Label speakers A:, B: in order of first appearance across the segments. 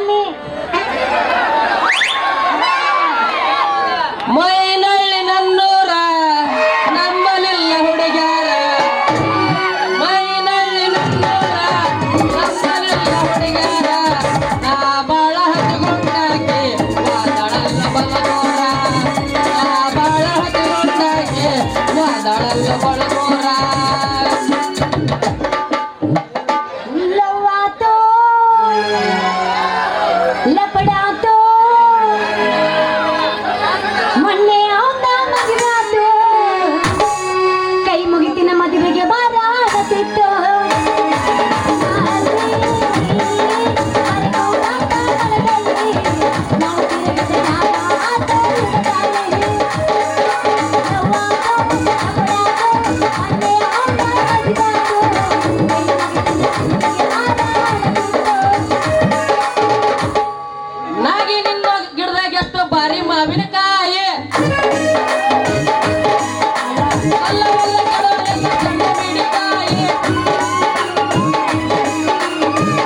A: ಬನ್ನಿ.
B: ಮೈನಳ್ಳಿ ನನ್ನೂರ ನಮ್ಮಲಿಲ್ಲ ಹುಡುಗ್ಯಾರ, ಮೈನಳ್ಳಿ ನನ್ನೂರ ನಮ್ಮಲಿಲ್ಲ ಹುಡುಗ್ಯಾರ, ನಾ ಬಾಳ ಹಚ್ಚಿಕೊಂಡಾಕಿ ವಾದಳಲ್ಲ ಬಲನೂರ, ನಾ ಬಾಳ ಹಚ್ಚಿಕೊಂಡಾಕಿ ವಾದಳಲ್ಲ ಬಲನೂರ.
A: ಲವ್ವಾತೋ ಲಪಡಾತೋ ಮೊನ್ನೆ ಅವನ ಮದುವಾತು, ಕೈ ಮುಗಿತಿನ ಮದುವೆಗೆ ಬಾರಾಗತಿತ್ತು.
B: ನಾಗಿ ನಿನ್ನ ಗಿಡದಾಗ ಎಷ್ಟು ಬಾರಿ ಮಾವಿನಕಾಯಿ, ಅಲ್ಲವಲ್ಲ ಕೆಡವಲ್ಲ ಸಣ್ಣ ಮೀಡಿಕಾಯಿ.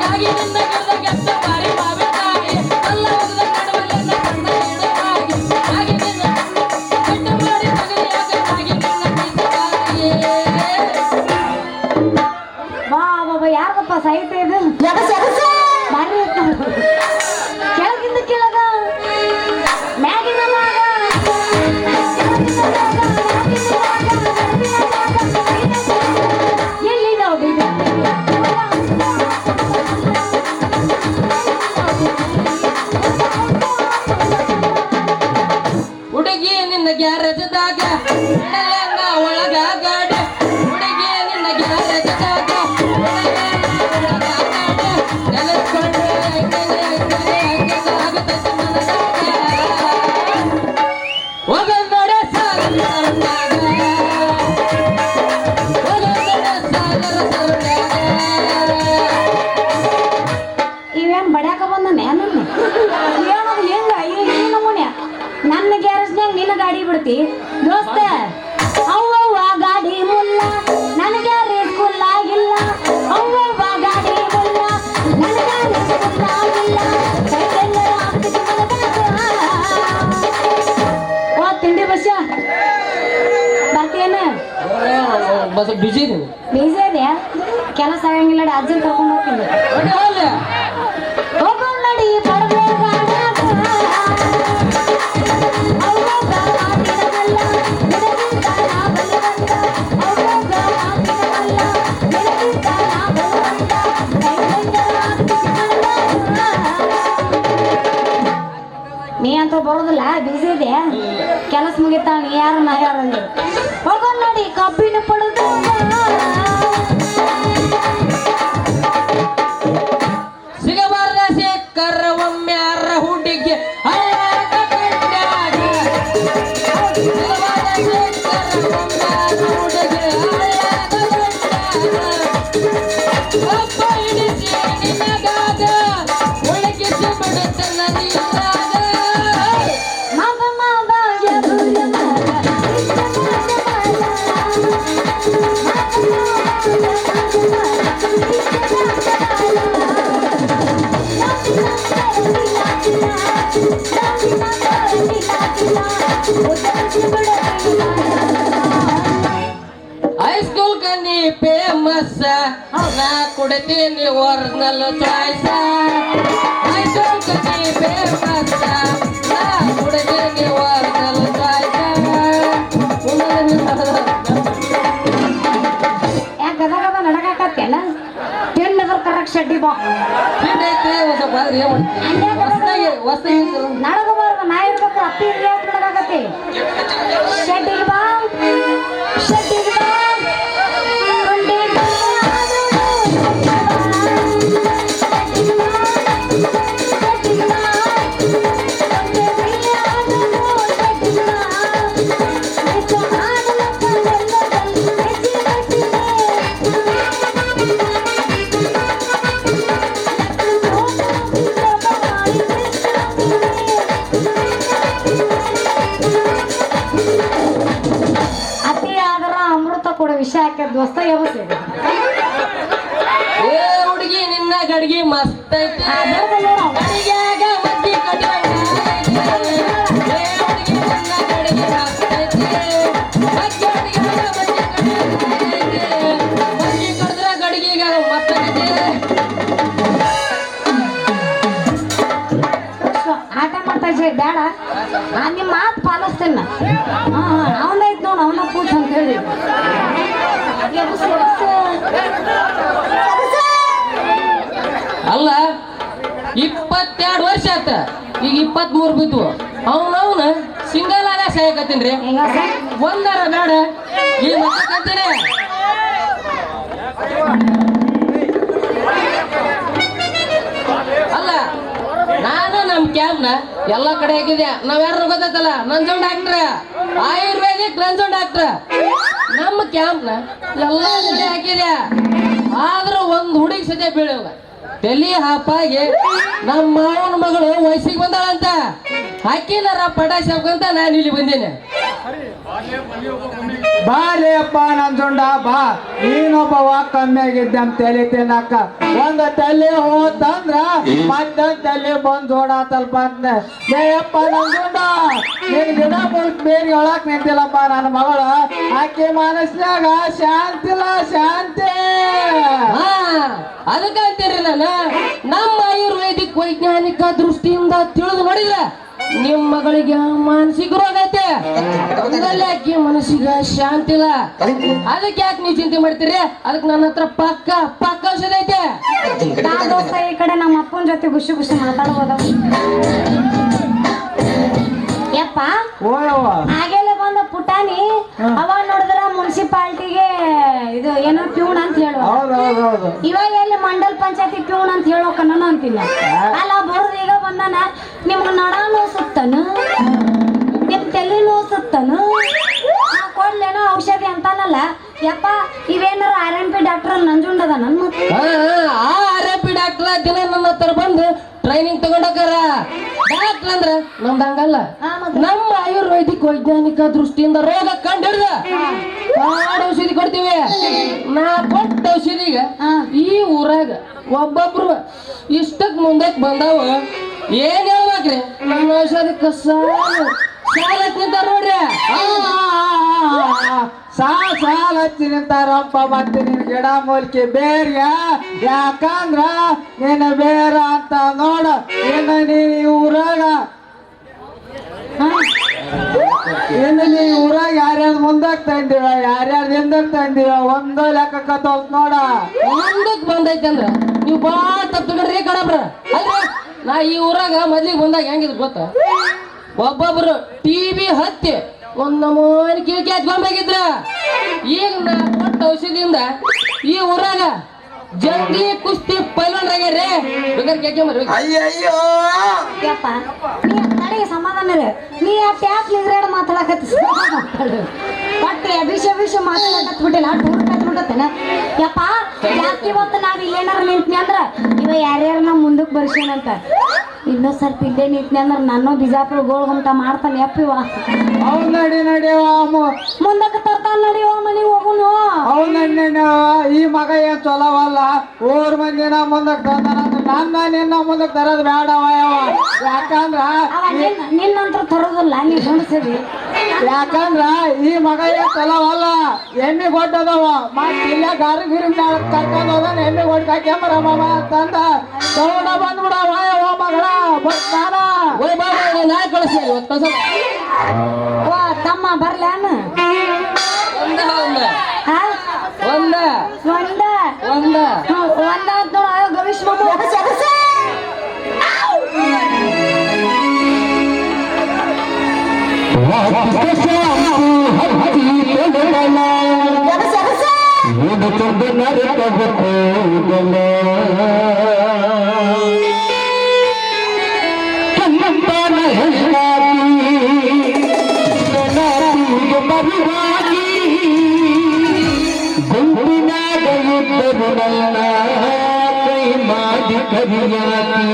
B: ನಾಗಿ ನಿನ್ನ ಗಿಡದಾಗ ಎಷ್ಟು ಬಾರಿ ಮಾವಿನಕಾಯಿ, ಅಲ್ಲವಲ್ಲ ಕೆಡವಲ್ಲ ಸಣ್ಣ ಮೀಡಿಕಾಯಿ. ನಾಗಿ ನಿನ್ನ ಸಿಟ್ಟು ಮಾಡಿ ತಗಲಿಯಾಗ ನಾಗಿ ನಿನ್ನ ಮೀಸಕಾಯಿ.
A: ವಾ ಬಾಬಾ ಯಾರದಪ್ಪ ಸಾಹಿತ್ಯ ಇದು ಬಾರಿ ಐತ್ ನೋಡು. ಕೆಳಗಿಂದ ಕೆಳಗ ಮ್ಯಾಗಿನ ಮ್ಯಾಗ ಎಲ್ಲಿದಾವ್
B: ಹುಡುಗಿ ನಿನ್ನ ಗ್ಯಾರೇಜ್ದಾಗ ಇಡಲಂಗ ಒಳಗ ಗಾಡಿ, ಹುಡುಗಿ ನಿನ್ನ ಗ್ಯಾರೇಜ್ದಾಗ ಒಳಗ ಗಾಡಿ, ನೆನೆಸ್ಕೊಂಡು ಆಗುತ್ತೈತೆ ಮನದಾಗ. ಹೋಗಂದಡೆ ಸಾಗರ ಸರಣ್ಯಾಗ, ಹೋಗಂದಡೆ ಸಾಗರ ಸರಣ್ಯಾಗ.
A: ಇವೇನ್ ಬಡ್ಯಾಕ ಬಂದ ಏನದು ಹೆಂಗ ಈ ನಮೂನೆ ನನ್ನ ಗ್ಯಾರೇಜ್ನಾಗ ನಿನ್ನ ಗಾಡಿ ಬಿಡ್ತಿ ದೋಸ್ತ. ಅವ್ವವ್ವ ಗಾಡಿ ಮುಲ್ಲ ನನ್ನ ಗ್ಯಾರೇಜ್ ಕುಲ್ಲ ಇಲ್ಲ, ಅವ್ವವ್ವ ಗಾಡಿ ಮುಲ್ಲ ನನ್ನ ಗ್ಯಾರೇಜ್ ಕುಲ್ಲ ಇಲ್ಲ. ಕೈಗೆಲ್ಲರ ಆಗ್ತದೆ ಓ ತಿಂಡಿ ಬಸ್ಸ ಬರ್ತೇನ?
B: ಬಸ್ ಬಿಜಿ ನೀವು
A: ಬೀಜ ಇದೆಯಾ? ಕೆಲಸ ಆಗಂಗಿಲ್ಲ ಅಜ್ಜನ್ ಕರ್ಕೊಂಡು ಹೋಗ್ತೀನಿ. ಹೋಗೋ ನಡಿ ನೀ ಅಂತ ಬರೋದಿಲ್ಲ, ಬಿಸಿ ಇದೆ. ಕೆಲಸ ಮುಗಿತಾವ, ನೀ ಯಾರು ನಾ ಯಾರು ಹೋಗೋ ನೋಡಿ ಕಬ್ಬಿನ ಪಡೆದು
B: ಸಿಗಬಾರ್ದ ಸಿಕ್ಕರ ಒಮ್ಮ್ಯಾರ ಹುಡುಗಿ ಹಳ್ಳಾಗ ಕಂಡ್ಯಾಗ, ಸಿಗಬಾರ್ದ ಸಿಕ್ಕರ ಒಮ್ಮ್ಯಾರ ಹುಡುಗಿ ಹಳ್ಳಾಗ ಕಂಡ್ಯಾಗ. ಒಬ್ಬ ಹಿಡಿಸಿ ನಿನಗಾಗ ಒಳಗಿಸಿ ಬಿಡುತ್ತನ ನೀರಾಗ.
A: ಮಗ ಮಗ ಎದುರ ಮಗ
B: ಹೈಸ್ಕೂಲ್ ಕನಿ ಫೇಮಸ್, ನಾ ಕುಡಿತೀನಿ ಒರಿಜಿನಲ್ ಚಾಯ್ಸ. ಹೈಸ್ಕೂಲ್ ಕನಿ ಫೇಮಸ್, ನಾ ಕುಡಿತೀನಿ ಒರಿಜಿನಲ್ ಚಾಯ್ಸ.
A: ಯಾಕೆ ಗದ ಗದ ನಡಕಾಕತ್ತಲ್ಲ ತಿನ್ನದ್ರ ಕರೆಕ್ಟ್ ಶಡ್ಡಿ ಬಾ ನಡಗಬಾರ್ದು. ನಾ ಇರ್ಬೇಕು ಅತ್ತಿ ಯಾಕೆ ನಡಕಾಕತ್ತಿ? ಶಡ್ಡಿಗೆ ಬಾ ಶಡ್ಡಿಗೆ ಬಾ ವಿಷಯ ಹಾಕ್ಯ ದೋಸ್ತ ಯಾವತ್ತು
B: ಏ ಹುಡುಗಿ ನಿನ್ನ ಗಡಿಗೆ ಮಸ್ತ್ ಐತಿ.
A: ನೋಡ
B: ಗಡಿಗೆ
A: ಬೇಡ ನಿಮ್ಮ ಮಾತು ಪಾಲಿಸ್ತೇನೆ ಅವನೈತ್ ನೋಡು ಅವನ ಕೂತ್ ಅಂತ ಹೇಳಿ
B: ಅಲ್ಲ 22 ವರ್ಷ ಆತ ಈಗ 23 ಬಿದ್ವು ಅವನವನ ಸಿಂಗಲ್ ಆಗ ಸಾಯಕತ್ತೀನ್ರಿ ಒಂದರ ಬೇಡ ಈ ಮಕ್ಕಂತೀನಿ ಅಲ್ಲ ನಾನು ನಮ್ಮ ಕ್ಯಾಬ್ನ ಎಲ್ಲ ಕಡೆ ಹಾಕಿದೆ ನಾವ್ ಯಾರು ಗೊತ್ತಲ್ಲ ನಂಜುಂಡ ಡಾಕ್ಟ್ರ ಆಯುರ್ವೇದಿಕ್ ನಂಜುಂಡ ಡಾಕ್ಟ್ರ ನಮ್ಮ ಕ್ಯಾಂಪ್ನ ಎಲ್ಲ ಕಡೆ ಹಾಕಿದೆ ಆದ್ರೂ ಒಂದು ಹುಡುಗಿ ಸದ್ಯ ಬೀಳಲ್ಲ ತಲಿ ಹಾಪಾಗಿ ನಮ್ಮ ಮಾವನ ಮಗಳು ವಯಸ್ಸಿಗೆ ಬಂದಾಳಂತ ಹಾಕಿನಾರ ಪಟಾಶ್ ಹಾಕಂತ ನಾನು ಇಲ್ಲಿ ಬಂದೇನೆ
C: ಬಾಲೇ ಅಪ್ಪ ನಂಜುಂಡ ಬಾ ನೀನೊಬ್ಬವ ಕಮ್ಮಿ ಆಗಿದ್ದೆ ಅಂತ ತಲೆ ತಿನ್ನಕ್ಕ ಒಂದು ತಲೆ ಹೋತಂದ್ರ ಮತ್ತೊಂದು ತಲೆ ಬಂದ್ ಜೋಡಾತಲ್ಪ ಅಂತ ಅಪ್ಪ ನಂಜುಂಡ ನೀನ್ ಗಿಡ ಮುಟ್ ಬೇರೆ ಒಳಕ್ ನಿಂತಿಲ್ಲಪ್ಪ ನನ್ನ ಮಗಳು ಆಕೆ ಮನಸ್ನ್ಯಾಗ ಶಾಂತಿಲ್ಲ ಶಾಂತಿ
B: ಅದಕ್ಕೆ ಅಂತೀರಿ ನಾನು ನಮ್ಮ ಆಯುರ್ವೇದಿಕ್ ವೈಜ್ಞಾನಿಕ ದೃಷ್ಟಿಯಿಂದ ತಿಳಿದು ನೋಡಿದ್ರೆ ನಿಮ್ಮ ಮಗಳಿಗೆ ಮಾನಸಿಕ ರೋಗ ಐತೆ ಆಕಿ ಮನಸ್ಸಿಗೆ ಶಾಂತಿ ಇಲ್ಲ ಅದಕ್ಕೆ ಯಾಕೆ ನೀವು ಚಿಂತೆ ಮಾಡ್ತೀರಿ ಅದಕ್ಕೆ ನನ್ನ ಹತ್ರ ಪಕ್ಕ ಔಷಧ ಐತೆ
A: ದೋಸ್ತ ಈ ಕಡೆ ನಮ್ಮ ಅಪ್ಪನ ಜೊತೆ ಖುಷಿ ಮಾತಾಡ್ಬೋದ ಯಪ್ಪ ಹಾಗೆಲ್ಲ ಬಂದ ಪುಟಾಣಿ ಅವಾಗ ನೋಡಿದ್ರ ಮುನ್ಸಿಪಾಲ್ಟಿಗೆ ಇದು ಏನೋ ಪ್ಯೂನ್ ಅಂತ ಹೇಳುವ ಇವಾಗ ಎಲ್ಲಿ ಮಂಡಲ್ ಪಂಚಾಯತಿ ಪ್ಯೂನ್ ಅಂತ ಹೇಳೋಕನ ಅಂತಿಲ್ಲ ಅಲ್ಲ ಬರೋದು ಈಗ ಬಂದಾನ ನಿಮ್ಗೆ ನಡ ನೋಸುತ್ತನು ನಿಮ್ ತಲೆ ನೋಸುತ್ತನು ಕೊಡ್ಲೇನೋ ಔಷಧಿ ಅಂತಾನಲ್ಲ ಯಪ್ಪ ಇವೇನಾರ RMP ಡಾಕ್ಟರ್ ನಂಜುಂಡದ ನನ್ ಮತ್ತೆ
B: RMP ಡಾಕ್ಟರ್ ದಿನ ನನ್ನ ಹತ್ರ ಬಂದು ಟ್ರೈನಿಂಗ್ ತಗೊಂಡೋಗಾರ ಡಾಕ್ಟರ್ ಅಂದ್ರ ನಮ್ದು ಹಂಗಲ್ಲ ನಮ್ಮ ಆಯುರ್ವೇದಿಕ್ ವೈಜ್ಞಾನಿಕ ದೃಷ್ಟಿಯಿಂದ ರೋಗ ಕಂಡಿಡ್ದ ಔಷಧಿ ಕೊಡ್ತೀವಿ ನಾ ಕೊಟ್ಟ ಔಷಧಿಗೆ ಈ ಊರಾಗ ಒಬ್ಬೊಬ್ರು ಇಷ್ಟಕ್ ಮುಂದಕ್ಕೆ ಬಂದಾವ ಏನ್ ಹೇಳ್ಬೇಕ್ರಿ ನಮ್ಮ ಔಷಧಕ್ಕೆ ಸಾಲ ನಿಂತಾರ ನೋಡ್ರಿ
C: ಸಾಲ ಹಚ್ಚಿ ನಿಂತಾರಪ್ಪ ಮತ್ತೆ ನಿನ್ ಗಿಡ ಮೂಲಿಕೆ ಬೇರ್ಯ ಯಾಕಂದ್ರ ನೀನು ಬೇರ ಅಂತ ನೋಡ ಇನ್ನು ನೀ ಊರಾಗ ಯಾರ್ಯಾರು ಮುಂದಕ್ ತಂದಿವ ಯಾರ್ಯಾರು ಹಿಂದಕ್ ತಂದಿವ ಒಂದು ಲೆಕ್ಕಕ್ಕ ನೋಡ
B: ಮುಂದಕ್ ಬಂದೈತೆ ಅಂದ್ರ ನೀವು ಬಾಳ ತಪ್ಪಿಡ್ರಿ ಕಡಬ್ರ ಅಲ್ರಿ ನಾ ಈ ಊರಾಗ ಮೊದ್ಲಿಗೆ ಬಂದಾಗ ಹೆಂಗಿದ್ ಗೊತ್ತ ಒಬ್ಬೊಬ್ರು TV ಹತ್ತಿ ಒಂದ್ ನಮೂನಿ ಕಿಟಕಿ ಹಚ್ಕೊಂಡಾಗಿದ್ರ ಈಗ ನಾ ಕೊಟ್ಟ ಔಷಧಿಯಿಂದ ಈ ಊರಾಗ ಜಂಗ್ಲಿ ಕುಸ್ತಿ ಪೈಲ್ವಾನ್ರಾಗ್ಯಾರ್ರಿ ಬೇಕಾದ್ರೆ ಕೇಕೆ ಮರ್ರಿ
C: ಅಯ್ಯಯ್ಯೋ
A: ಯಪ್ಪ ನೀ ತಡೆಗೆ ಸಮಾಧಾನ ರೀ ನೀ ಆ ಟ್ಯಾಪ್ ನಿಗ್ರಾಡ ಮಾತಾಡಕತ್ತಿ ಮಾತಾಡು ಒಟ್ಟು ಅಭಿಷ ಮಾತಾಡಕತ್ ಬಿಟ್ಟಿಲ್ಲ ಟೂರ್ ಕತ್ಬಿಟ್ಟತ್ತೇನ ಯಪ್ಪ ಯಾಕೆ ಇವತ್ತು ನಾವ್ ಇಲ್ಲೇನಾರ ನಿಂತ್ನಿ ಅಂದ್ರ ಇವ ಯಾರ್ಯಾರ ನಾ ಮುಂದಕ್ಕೆ ಬರ್ಸೇನಂತ ಇನ್ನೂ ಸ್ವಲ್ಪ ಇಲ್ಲೇ ನಿಂತ್ನಿ ಅಂದ್ರ ನಾನು ಬಿಜಾಪುರ ಗೋಳ್ಗುಂಟ ಮಾಡ್ತಾನೆ ಯಪ್ಪಿವ
C: ಅವ್ನು ನಡಿಯವ
A: ಮುಂದಕ್ಕೆ ತರ್ತಾನ ನಡಿಯೋ ಮನಿ ಹೋಗುನು
C: ಅವ್ನು ಈ ಮಗ ಏನ್ ಚೊಲವಲ್ಲ ಊರ್ ಮಂದಿನ ಮುಂದಕ್ಕೆ ತಂದಾನ ನನ್ನ ನಿನ್ನ ಮುಂದಕ್ಕೆ ತರೋದು ಬೇಡವ ಯಾಕಂದ್ರ
A: ನಿನ್ನಂತ್ರ ತರೋದಿಲ್ಲ ನೀ ಗುಣಿಸಿದಿ
C: ಯಾಕಂದ್ರ ಈ ಮಗ ಏನ್ ಚಲೋವಲ್ಲ ಎಣ್ಣೆ ಕೊಟ್ಟದವ ಮತ್ ಇಲ್ಲ ಗಾರಿ ಗಿರಿ ಕರ್ಕೊಂಡ್ ಹೋದನ್ ಎಣ್ಣೆ ಕೊಡ್ಕಾಕೆ ಮರಮ್ಮ ಅಂತಂದ ತಗೊಂಡ ಬಂದ್ಬಿಡವ ಮಗಳ ಬರ್ತಾನ
B: ನಾಳೆ ಕಳಿಸ್ತೀನಿ ಇವತ್ತು ಕಳ್ಸ
A: ಓ ತಮ್ಮ ಬರ್ಲಾನ
B: ಒಂದ
A: ನೋಡ ಗವಿಶ್
C: ಕೈ ಮಾಡಿ ಕರಿಯಾಕಿ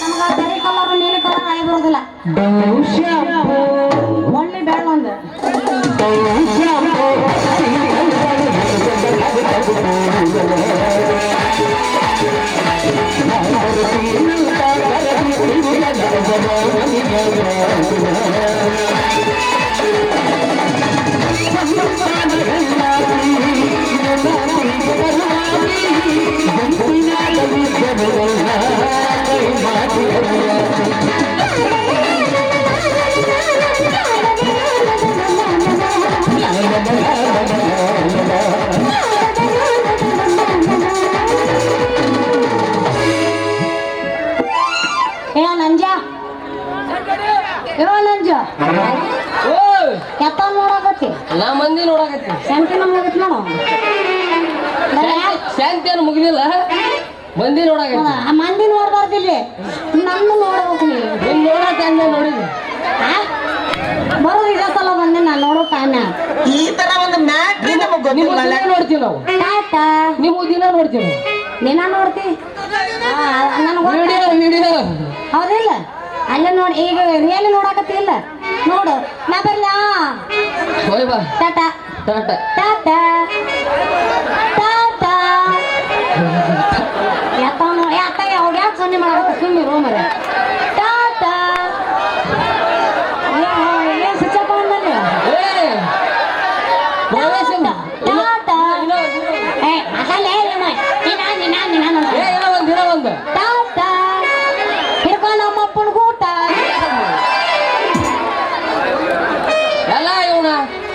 A: ನಮಗ ಕರಿ ಕಲರ್ ನೀಲಿ ಕಲರ್ ಆಗಿ ಬರೋದಿಲ್ಲ ಒಳ್ಳೆ ಬೇಡ ಒಂದು ಎತ್ತ ನೋಡಕತ್ತಿ
B: ನಾ ಮಂದಿ ನೋಡಕತ್ತಿ
A: ಶಾಂತಿ ನಮ್ಗಾಗತ್ ನೋಡು
B: ಶಾಂತಿ ಮುಗಿದಿಲ್ಲ ಮಂದಿ ನೋಡಕತ್ತಿ
A: ಆ ಮಂದಿ ನೋಡ್ಬಾರ್ದಿಲ್ಲ ನನ್ನ ನೋಡ್ಬೇಕು ನೀವು
B: ನೀನ್ ನೋಡಕ್ ಹಂಗೆ ನೋಡಿದ್ವಿ
A: ಬರೋದು ಇದೇ ಸಲ ಬಂದೆ ನಾನು ನೋಡೋ ಕಾರಣ
D: ಈ ತರ ಒಂದು ಮ್ಯಾಟ್ರಿ ನಮಗ್
B: ನಿಮ್ಮ
D: ಗೊತ್ತಿಲ್ಲ
B: ದಿನ ನೋಡ್ತೀವಿ ನಾವು
A: ಟಾಟಾ
B: ನಿಮ್ಮ ದಿನ ನೋಡ್ತೀವಿ
A: ದಿನ ನೋಡ್ತಿ ನನಗೆ
B: ವಿಡಿಯೋ
A: ಹೌದಿಲ್ಲ ಅಲ್ಲೇ ನೋಡಿ ಈಗ ರಿಯಲಿ ನೋಡಕತ್ತಿ ಇಲ್ಲ ನೋಡು ನಾ ಬರ್ಲಾ
B: ಹೋಯ್ ಬಾ
A: ಟಾಟಾ
B: ಟಾಟಾ
A: ಟಾಟಾ ಟಾಟಾ ಯಾಕ ಯಾವಾಗ ಯಾಕೆ ಸೊನ್ನೆ ಮಾಡಬೇಕು ಸುಮ್ಮನೆ ರೂಮರ ಟಾಟಾ ಏನು ಸ್ವಿಚ್ ಬಂದಲ್ಲಿ ಟಾಟಾ ಏ ಮಸಾಲೆ
B: ದಿನ ಒಂದು
A: ಟಾಟಾ ಹಿಡ್ಕೊಂಡು ನಮ್ಮಪ್ಪನ ಊಟ
B: ಎಲ್ಲ ಇವನ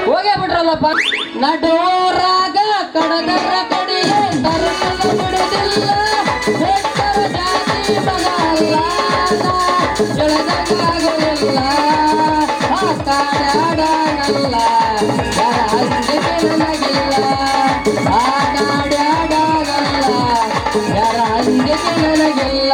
B: ಹೋಗೇ ಬಿಟ್ರಲ್ಲಪ್ಪ ನಡೋರಾಗ ಕಡದರ ಕಡಿಯೇ ತರಲ ಬಿಡುದಿಲ್ಲ ನನಗಿಲ್ಲ